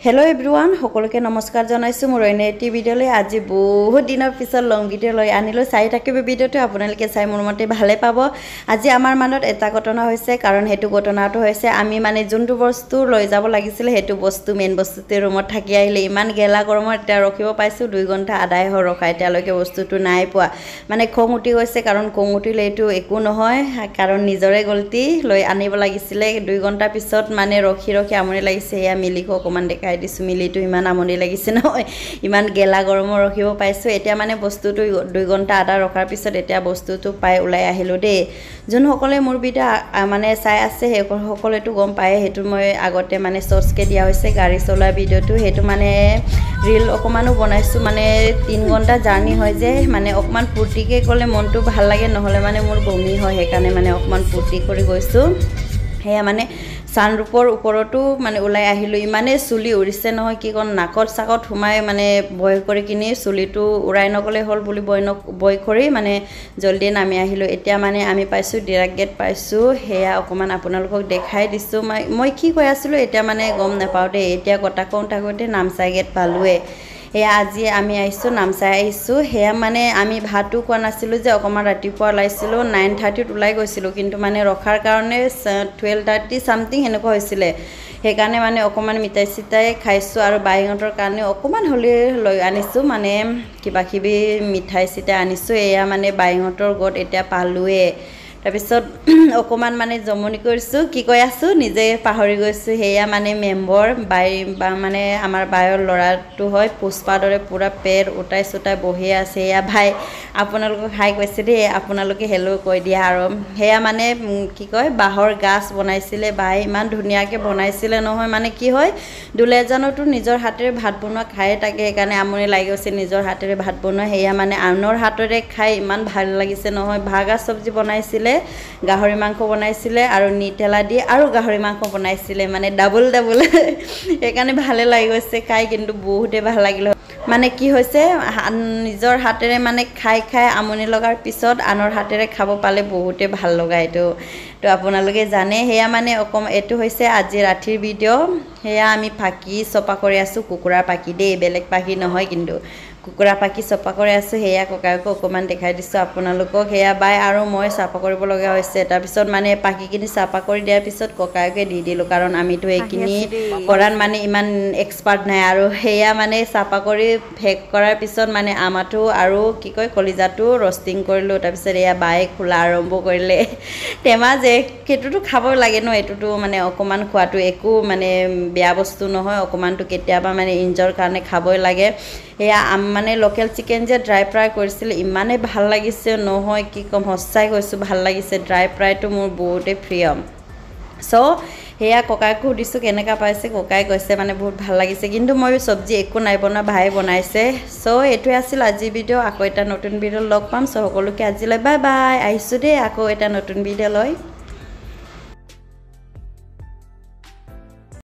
Hello everyone, সকলোকে নমস্কাৰ জনাইছো মোৰ এনে এটি ভিডিঅ'লৈ আজি বহুত দিনৰ পিছত লং ভিডিঅ' লৈ আনিলো চাই থাকিব ভিডিঅ'টো আপোনালোকে চাই মোৰ মতে ভালে পাব আজি আমাৰ মানত এটা ঘটনা হৈছে কাৰণ হেতু ঘটনাটো হৈছে আমি মানে যোনটো বস্তু লৈ যাব লাগিছিল হেতু বস্তু মেইন বস্তুতে ৰুমত থাকি আহিলে ইমান গেলা গৰমত এটা ৰখিব পাইছো 2 ঘণ্টা আদায় হৈ ৰখা এতিয়ালৈকে বস্তুটো নাই পোৱা মানে খং উঠি গৈছে কাৰণ খং উঠিলে এটো একো নহয় কাৰণ নিজৰে গলতি লৈ আনিব লাগিছিল 2 ঘণ্টা পিছত মানে ৰখি আমনি লাগিছে এয়া মিলিকো অকমান দেখাই দিছো মিলিটো ইমান আমনি লাগিছে নহয় ইমান গেলা গৰম ৰখিব পাইছো এতিয়া মানে বস্তুটো 2 ঘণ্টা আদা ৰখাৰ পিছত এতিয়া বস্তুটো পাই উলাই আহিলো দে যোন সকলে মোৰ ভিডিও মানে চাই আছে হে সকলেটো গম পায় হেতু মই আগতে মানে শর্টসকে দিয়া হৈছে গাড়ী চলা ভিডিওটো হেতু মানে রিল অকমানো বনাইছো মানে 3 ঘণ্টা জার্নি হয় যে মানে অকমান ফুৰ্তিকে গলে মনটো ভাল লাগে নহলে মানে মোৰ বমি হয় হেকানে মানে অকমান ফুৰ্তি কৰি গৈছো হেয়া মানে সানৰুপৰ ওপৰটো মানে উলাই আহিলো ইমানে চুলি উৰিছে নহয় কি কোন নাকত সাকত হুমাই মানে বয় কৰি কিনি চুলিটো উৰাই নগলে হল বুলি বয় কৰি মানে জলদি নামি আহিলো এতিয়া মানে আমি পাইছো ডিৰেক্ট গেট পাইছো হেয়া অকমান আপোনালোকক দেখাই দিছো মই কি কৈ আছিলো এতিয়া মানে গম নাপাও দে এতিয়া কথা কওঁতে নামচাই গেট পালুৱে হেয়া আজি আমি আইছো নামচাই আইছো হেয়া মানে আমি ভাতু কোৱা নাছিলো যে অকমান ৰাতিপুৱা লাইছিলো 9:30 ত উলাই গৈছিলো কিন্তু মানে ৰখাৰ কাৰণে 12:30 সামথিং হেনক হৈছিলে হেকানে মানে অকমান মিঠাই চিটাই খাইছো আৰু বাইঙতৰ কাৰণে অকমান হলি লৈ আনিছো মানে কিবা কিবি মিঠাই চিটাই আনিছো এয়া মানে বাইঙতৰ গট এতিয়া পালুৱে তাৰপিছত অকমান মানে জমনি কৰিছো কি কৈ আছো নিজে পাহৰি গৈছো হেয়া মানে মেম্বৰ বাই বা মানে আমাৰ বায়ৰ লৰাটো হয় পুষ্পাদৰে পুৰা পেৰ উটাই সুটাই বহি আছে হেয়া ভাই আপোনালোকক হাই কৈছে দে আপোনালোকে হেলো কৈ দিয়া আৰু হেয়া মানে কি কয় বাহৰ গাছ বনাইছিলে বাই ইমান ধুনিয়াকে বনাইছিলে নহয় মানে কি হয় দুলেজানটো নিজৰ হাতেৰে ভাত বনোৱা খাই থাকে কাৰণে আমনি লাগিছে নিজৰ হাতেৰে ভাত বনোৱা হেয়া মানে আনৰ হাতেৰে খাই ইমান ভাল লাগিছে নহয় ভাগা সবজি বনাইছিলে গাহৰি মাংস বনাইছিলে আৰু নিটেলা দি আৰু গাহৰি মাংস বনাইছিলে মানে ডাবল একানে ভালে লাগি গৈছে খাই কিন্তু বহুতে ভাল লাগিল মানে কি হৈছে নিজৰ হাতেৰে মানে খাই আমনি লগাৰ পিছত আনৰ হাতেৰে খাব পালে বহুতে ভাল লগা এটো তো আপোনালোকে জানে হেয়া মানে অকম এটো হৈছে আজি ৰাতিৰ ভিডিও হেয়া আমি পাকি চপা কৰি আছো কুকুৰা পাকি দে বেলেগ পাকি নহয় কিন্তু কুকুৰা পাকি চপা কৰি আছো হেয়া ককায়ক অকমান দেখাই দিছো আপোনালোকক হেয়া বাই আৰু মই চাপা কৰিব লগা হৈছে তাৰ পিছত মানে পাকি কিনি চাপা কৰি দিয়াৰ পিছত ককায়কে দি দিলো কাৰণ আমিটো একিনি কৰান মানে ইমান এক্সপাৰ্ট নাই আৰু হেয়া মানে চাপা কৰি ফেক কৰাৰ পিছত মানে আমাটো আৰু কি কয় কলিজাটো ৰোস্টিং কৰিলো তাৰ পিছত এয়া বাই খোলা আৰম্ভ কৰিলে টেমা যে কেতুটো খাব লাগে ন এতুটো মানে অকমান খোৱাটো একো মানে বেয়া বস্তু নহয় অকমানটো কেতিয়াবা মানে ইনজৰ কাৰণে খাবই লাগে হেয়া মানে লোকেল চিকেন যে ড্ৰাই ফ্ৰাই কৰিছিল ইমানে ভাল লাগিছে নহয় কি কম হসাই কৈছো ভাল লাগিছে ড্রাই ফ্রাইটো মোৰ বহুতে প্ৰিয় সো হেয়া ককাইকো দিছো কেনেকা পাইছে ককাই কৈছে মানে বহুত ভাল লাগিছে কিন্তু মই সবজি একো নাই বনা ভাই বনাইছে সো এটোই আছিল আজি ভিডিও আকৌ এটা নতুন ভিডিও লগ পাম সো সকলোকে আজিলৈ বাই বাই আইছো দে আকৌ এটা নতুন ভিডিও লৈ